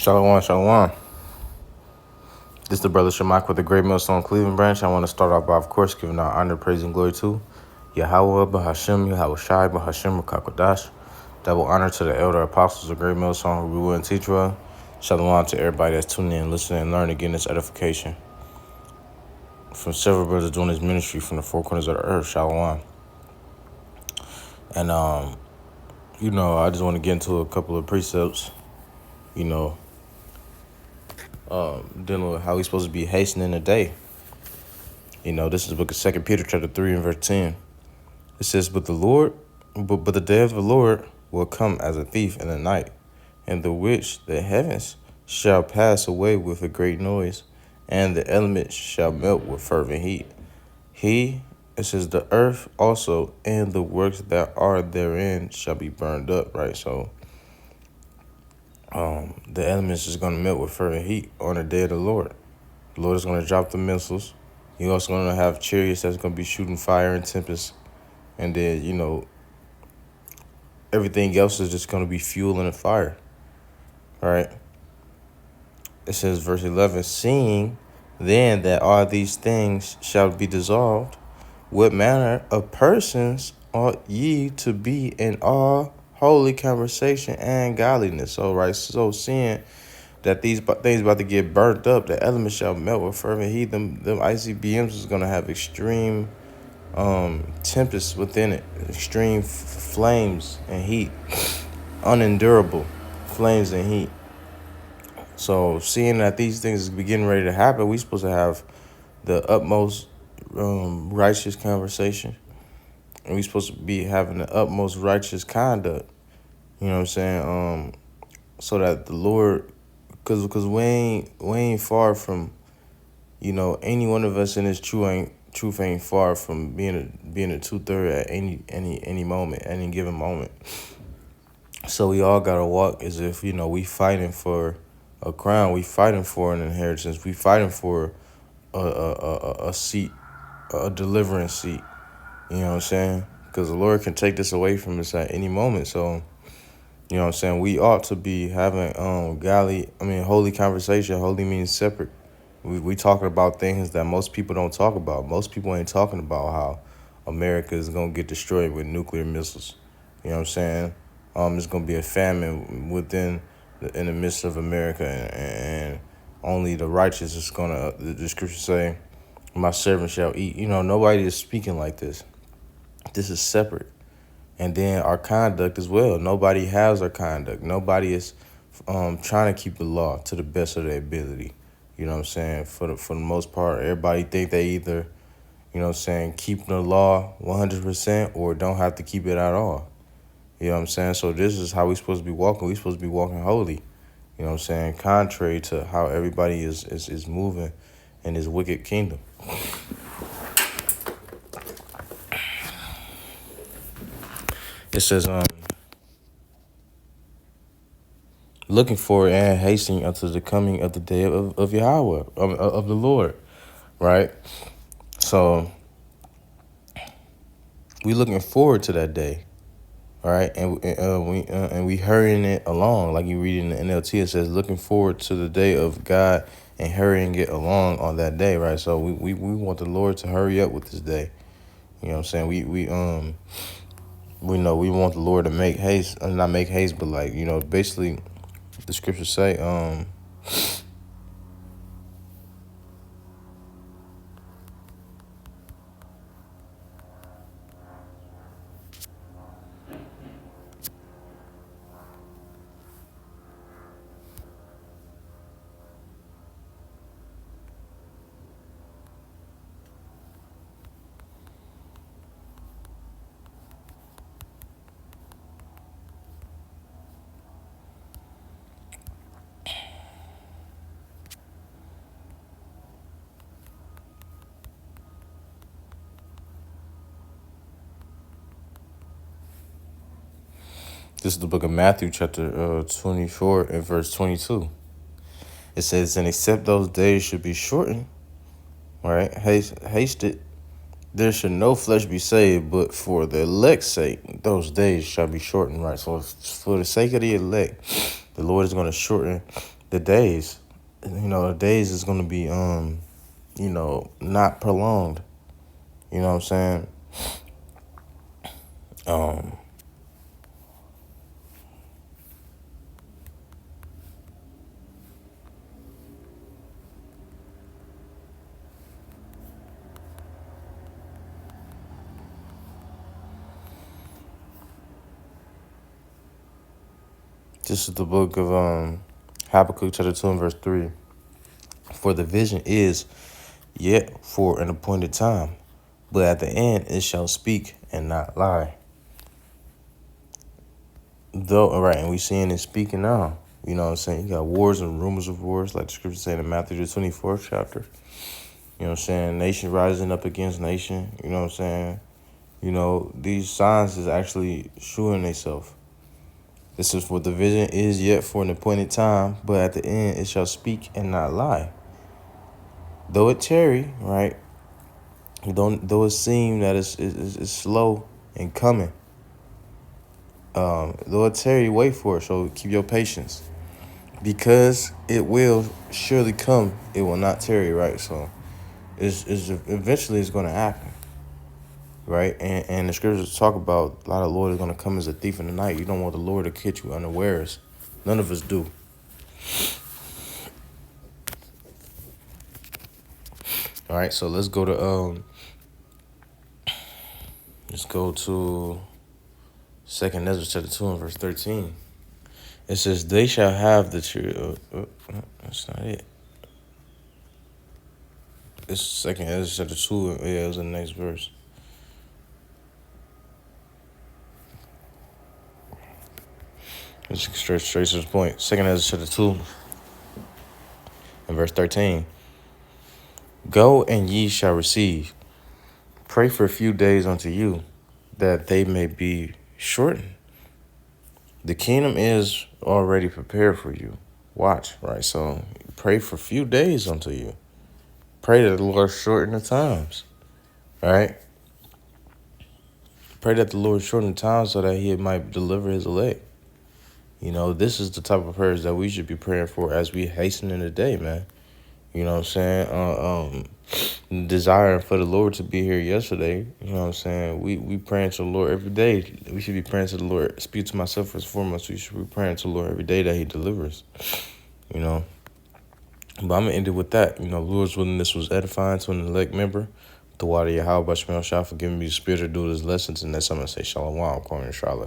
Shalom, shalom. This is the brother Shamak with the Great Millstone Cleveland branch. I want to start off by, of course, giving our honor, praise, and glory to Yahweh, Bahashem, Yahweh Shai, Bahashem, Rakakodash. Double honor to the elder apostles of Great Millstone who rule and teach well. Shalom to everybody that's tuning in, listening, and learning, getting this edification from several brothers doing this ministry from the four corners of the earth. Shalom. And, I just want to get into a couple of precepts, dealing with how we supposed to be hastening the day. This is the book of 2 Peter chapter 3 and verse 10. It says, But the day of the Lord will come as a thief in the night, in the which the heavens shall pass away with a great noise, and the elements shall melt with fervent heat. It says, the earth also and the works that are therein shall be burned up, right? So the elements is going to melt with fervent heat on the day of the Lord. The Lord is going to drop the missiles. You're also going to have chariots that's going to be shooting fire and tempest. And then, everything else is just going to be fuel and fire. All right. It says, verse 11, seeing then that all these things shall be dissolved, what manner of persons ought ye to be in all holy conversation and godliness? So seeing that these things about to get burnt up, the elements shall melt with fervent heat. Them ICBMs is going to have extreme tempest within it, extreme flames and heat, unendurable flames and heat. So seeing that these things be getting ready to happen, we supposed to have the utmost righteous conversation, and we supposed to be having the utmost righteous conduct. You know what I'm saying? So that the Lord, because we ain't far from, any one of us in this truth ain't far from being a 2/3 at any moment, any given moment. So we all gotta walk as if we fighting for a crown, we fighting for an inheritance, we fighting for a seat, a deliverance seat. You know what I'm saying? Because the Lord can take this away from us at any moment. So you know what I'm saying, we ought to be having holy conversation. Holy means separate. We talking about things that most people don't talk about. Most people ain't talking about how America is going to get destroyed with nuclear missiles. You know what I'm saying? It's going to be a famine in the midst of America, and only the righteous is going to, the scripture say, my servant shall eat. Nobody is speaking like this. This is separate. And then our conduct as well. Nobody has our conduct. Nobody is trying to keep the law to the best of their ability. You know what I'm saying? For the most part, everybody think they either, keep the law 100% or don't have to keep it at all. You know what I'm saying? So this is how we supposed to be walking. We supposed to be walking holy. You know what I'm saying? Contrary to how everybody is moving in this wicked kingdom. It says, looking forward and hastening unto the coming of the day of Yahweh, of the Lord, right? So we looking forward to that day, right? And we hurrying it along, like you read in the NLT. It says, looking forward to the day of God and hurrying it along on that day, right? So we want the Lord to hurry up with this day. You know what I'm saying? We know we want the Lord to make haste, not make haste, but basically. The scriptures say, this is the book of Matthew, chapter 24 and verse 22. It says, and except those days should be shortened, right? Hasted, there should no flesh be saved, but for the elect's sake, those days shall be shortened, right? So for the sake of the elect, the Lord is going to shorten the days. The days is gonna be not prolonged. You know what I'm saying? Um, this is the book of Habakkuk chapter 2 and verse 3. For the vision is yet for an appointed time, but at the end it shall speak and not lie. Though, all right, and we seeing it speaking now. You know what I'm saying? You got wars and rumors of wars, like the scripture saying in Matthew the 24th chapter. You know what I'm saying? Nation rising up against nation. You know what I'm saying? These signs is actually showing themselves. This is what the vision is yet for an appointed time, but at the end it shall speak and not lie. Though it tarry, right? Though it seem that it's slow and coming. Though it tarry, wait for it. So keep your patience, because it will surely come. It will not tarry, right? So it's eventually it's going to happen, right? And the scriptures talk about a lot of Lord is going to come as a thief in the night. You don't want the Lord to catch you unawares. None of us do. All right, so let's go to 2nd Ezra chapter 2 and verse 13. It says, "They shall have the true." That's not it. It's 2nd Ezra chapter 2. Yeah, it was in the next verse. Let's straight to the point. 2nd Ezra chapter 2 and verse 13. "Go and ye shall receive. Pray for a few days unto you, that they may be shortened. The kingdom is already prepared for you." Watch, right? So pray for a few days unto you. Pray that the Lord shorten the times, right? Pray that the Lord shorten the time so that he might deliver his elect. This is the type of prayers that we should be praying for as we hasten in the day, man. You know what I'm saying? Desiring for the Lord to be here yesterday. You know what I'm saying? We praying to the Lord every day. We should be praying to the Lord. Speak to myself first and foremost. We should be praying to the Lord every day that he delivers. But I'm going to end it with that. Lord's willing, this was edifying to an elect member. The water Yahweh Shemel Shah for giving me the spirit to do his lessons. And that's I'm going to say Shalom, calling Charlotte.